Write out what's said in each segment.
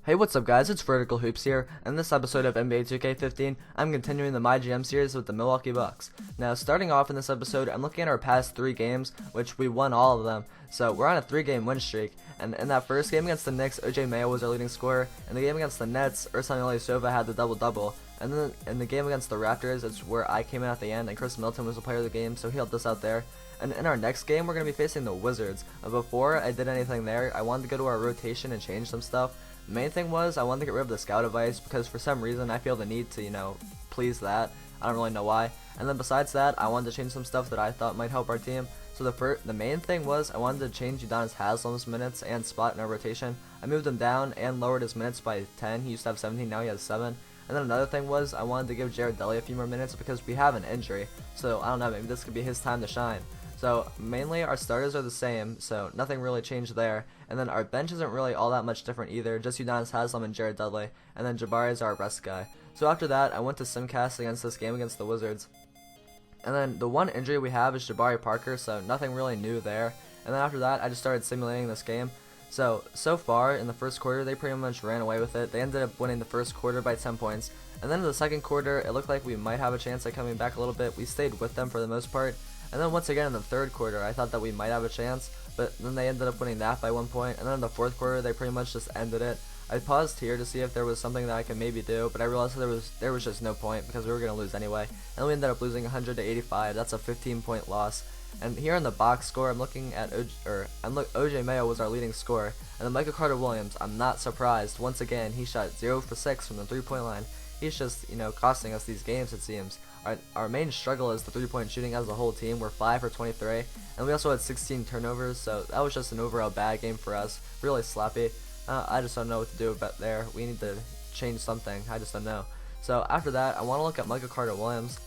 Hey, what's up guys, it's Vertical Hoops here, and in this episode of NBA 2K15, I'm continuing the MyGM series with the Milwaukee Bucks. Now, starting off in this episode, I'm looking at our past 3 games, which we won all of them, so we're on a 3-game win streak, and in that first game against the Knicks, OJ Mayo was our leading scorer, and the game against the Nets, Ersan Ilyasova had the double-double, and then in the game against the Raptors, it's where I came in at the end, and Chris Milton was the player of the game, so he helped us out there. And in our next game, we're going to be facing the Wizards. Before I did anything there, I wanted to go to our rotation and change some stuff. The main thing was I wanted to get rid of the scout advice because for some reason I feel the need to, please that. I don't really know why. And then besides that, I wanted to change some stuff that I thought might help our team. So the main thing was I wanted to change Udonis Haslem's minutes and spot in our rotation. I moved him down and lowered his minutes by 10. He used to have 17, now he has 7. And then another thing was I wanted to give Jared Dudley a few more minutes because we have an injury. So I don't know, maybe this could be his time to shine. So mainly our starters are the same, so nothing really changed there. And then our bench isn't really all that much different either, just Udonis Haslem and Jared Dudley. And then Jabari is our rest guy. So after that, I went to Simcast against this game against the Wizards. And then the one injury we have is Jabari Parker, so nothing really new there. And then after that, I just started simulating this game. So far in the first quarter, they pretty much ran away with it. They ended up winning the first quarter by 10 points. And then in the second quarter, it looked like we might have a chance at coming back a little bit. We stayed with them for the most part. And then once again in the third quarter, I thought that we might have a chance, but then they ended up winning that by 1 point. And then in the fourth quarter, they pretty much just ended it. I paused here to see if there was something that I could maybe do, but I realized there was just no point because we were going to lose anyway. And we ended up losing 100 to 85. That's a 15-point loss. And here in the box score, I'm looking at OJ Mayo was our leading scorer, and then Michael Carter-Williams. I'm not surprised. Once again, he shot 0 for 6 from the 3-point line. He's just, costing us these games, it seems. Our main struggle is the 3-point shooting as a whole team. We're 5 for 23, and we also had 16 turnovers, so that was just an overall bad game for us. Really sloppy. I just don't know what to do about there. We need to change something. I just don't know. So after that, I want to look at Michael Carter-Williams.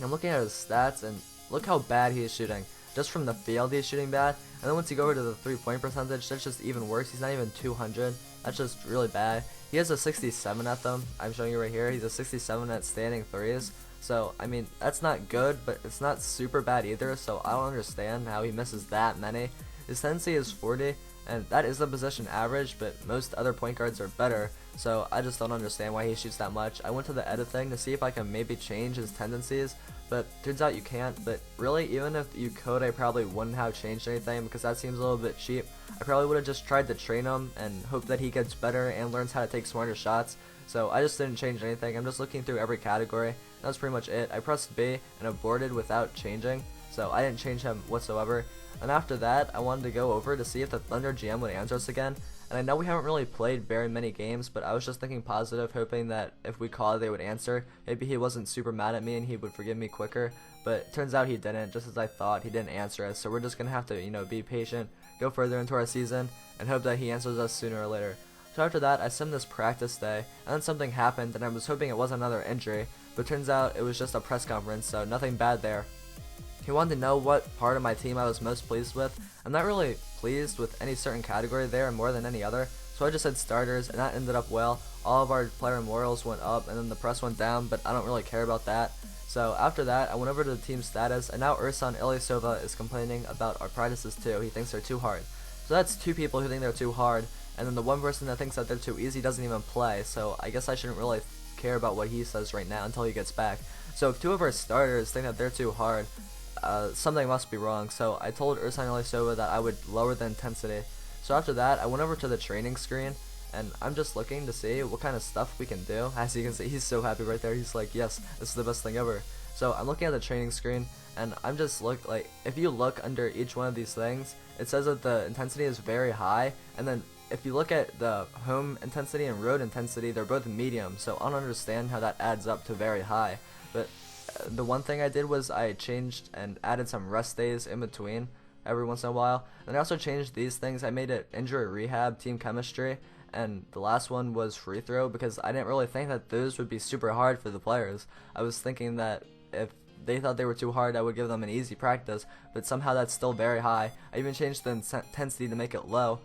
I'm looking at his stats, and look how bad he is shooting. Just from the field, he's shooting bad. And then once you go over to the 3-point percentage, that's just even worse. He's not even 200. That's just really bad. He has a 67 at them. I'm showing you right here. He's a 67 at standing threes. So, I mean, that's not good, but it's not super bad either. So, I don't understand how he misses that many. His tendency is 40, and that is the position average, but most other point guards are better. So, I just don't understand why he shoots that much. I went to the edit thing to see if I can maybe change his tendencies, but turns out you can't. But really, even if you could, I probably wouldn't have changed anything because that seems a little bit cheap. I probably would have just tried to train him and hope that he gets better and learns how to take smarter shots. So I just didn't change anything. I'm just looking through every category. That's pretty much it. I pressed B and aborted without changing, so I didn't change him whatsoever. And after that, I wanted to go over to see if the Thunder GM would answer us again. And I know we haven't really played very many games, but I was just thinking positive, hoping that if we called, they would answer. Maybe he wasn't super mad at me and he would forgive me quicker. But it turns out he didn't, just as I thought. He didn't answer us, so we're just going to have to, be patient, go further into our season, and hope that he answers us sooner or later. So after that, I simmed this practice day, and then something happened, and I was hoping it wasn't another injury, but turns out it was just a press conference, so nothing bad there. He wanted to know what part of my team I was most pleased with. I'm not really pleased with any certain category there more than any other, so I just said starters, and that ended up well. All of our player memorials went up, and then the press went down, but I don't really care about that. So after that, I went over to the team status, and now Ersan Ilyasova is complaining about our practices too. He thinks they're too hard. So that's 2 people who think they're too hard, and then the one person that thinks that they're too easy doesn't even play, so I guess I shouldn't really care about what he says right now until he gets back. So if 2 of our starters think that they're too hard, something must be wrong. So I told Ersan Ilyasova that I would lower the intensity. So after that, I went over to the training screen, and I'm just looking to see what kind of stuff we can do. As you can see, he's so happy right there. He's like, yes, this is the best thing ever. So I'm looking at the training screen, and I'm just if you look under each one of these things, it says that the intensity is very high, and then if you look at the home intensity and road intensity, they're both medium, so I don't understand how that adds up to very high. But the one thing I did was I changed and added some rest days in between every once in a while. And I also changed these things. I made it injury rehab, team chemistry, and the last one was free throw because I didn't really think that those would be super hard for the players. I was thinking that if they thought they were too hard, I would give them an easy practice, but somehow that's still very high. I even changed the intensity to make it low.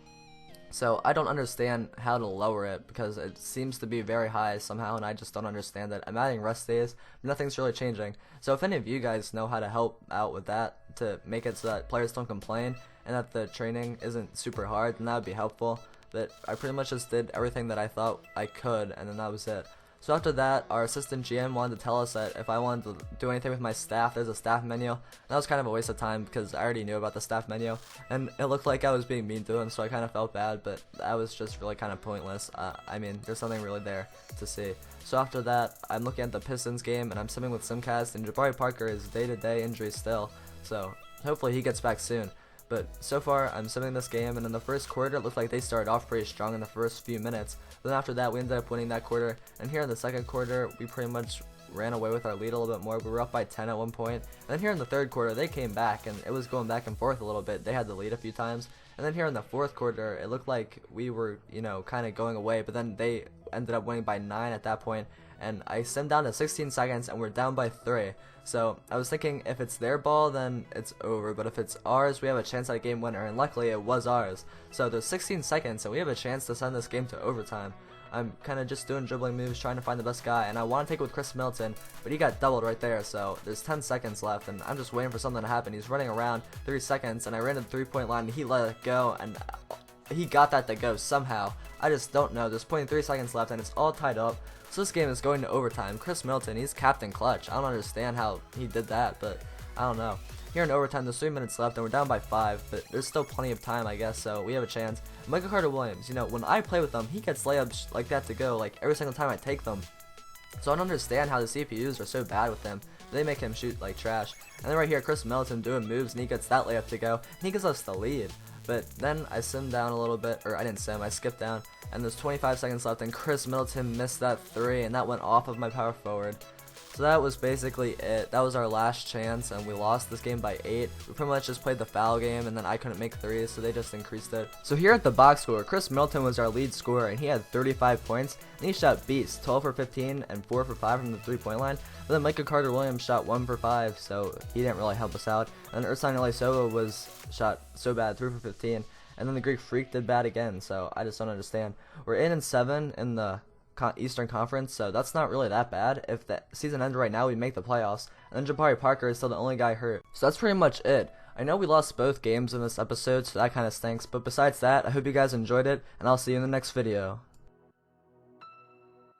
So I don't understand how to lower it because it seems to be very high somehow, and I just don't understand it. I'm adding rest days, but nothing's really changing. So if any of you guys know how to help out with that to make it so that players don't complain and that the training isn't super hard, then that would be helpful. but I pretty much just did everything that I thought I could, and then that was it. So after that, our assistant GM wanted to tell us that if I wanted to do anything with my staff, there's a staff menu. And that was kind of a waste of time because I already knew about the staff menu, and it looked like I was being mean to him, so I kind of felt bad, but that was just really kind of pointless. I mean, there's something really there to see. So after that, I'm looking at the Pistons game, and I'm simming with Simcast, and Jabari Parker is day-to-day injury still, so hopefully he gets back soon. But so far, I'm simming this game, and in the first quarter, it looked like they started off pretty strong in the first few minutes. Then after that, we ended up winning that quarter, and here in the second quarter, we pretty much ran away with our lead a little bit more. We were up by 10 at one point, and then here in the third quarter, they came back, and it was going back and forth a little bit. They had the lead a few times, and then here in the fourth quarter, it looked like we were, kind of going away, but then they ended up winning by 9 at that point, and I simmed down to 16 seconds, and we're down by 3. So I was thinking if it's their ball, then it's over, but if it's ours, we have a chance at a game winner, and luckily it was ours. So there's 16 seconds, and we have a chance to send this game to overtime. I'm kind of just doing dribbling moves, trying to find the best guy, and I want to take it with Chris Middleton, but he got doubled right there, so there's 10 seconds left, and I'm just waiting for something to happen. He's running around 3 seconds, and I ran to the 3-point line, and he let it go, and he got that to go somehow. I just don't know. There's 0.3 seconds left, and it's all tied up. So this game is going to overtime. Chris Middleton, he's Captain Clutch. I don't understand how he did that, but I don't know. Here in overtime, there's 3 minutes left, and we're down by 5, but there's still plenty of time, I guess, so we have a chance. Michael Carter-Williams, when I play with him, he gets layups like that to go, like every single time I take them. So I don't understand how the CPUs are so bad with him. They make him shoot like trash. And then right here, Chris Middleton doing moves, and he gets that layup to go, and he gives us the lead. But then I simmed down a little bit, or I didn't sim, I skipped down, and there's 25 seconds left, and Chris Middleton missed that 3, and that went off of my power forward. So that was basically it. That was our last chance, and we lost this game by 8. We pretty much just played the foul game, and then I couldn't make 3s, so they just increased it. So here at the box score, Chris Middleton was our lead scorer, and he had 35 points, and he shot beast, 12 for 15 and 4 for 5 from the 3-point line. But then Michael Carter-Williams shot 1 for 5, so he didn't really help us out. And Ersan Ilyasova was shot so bad, 3 for 15. And then the Greek Freak did bad again, so I just don't understand. We're 8-7 in the Eastern Conference, so that's not really that bad. If the season ended right now, we'd make the playoffs. And then Jabari Parker is still the only guy hurt. So that's pretty much it. I know we lost both games in this episode, so that kind of stinks. But besides that, I hope you guys enjoyed it, and I'll see you in the next video.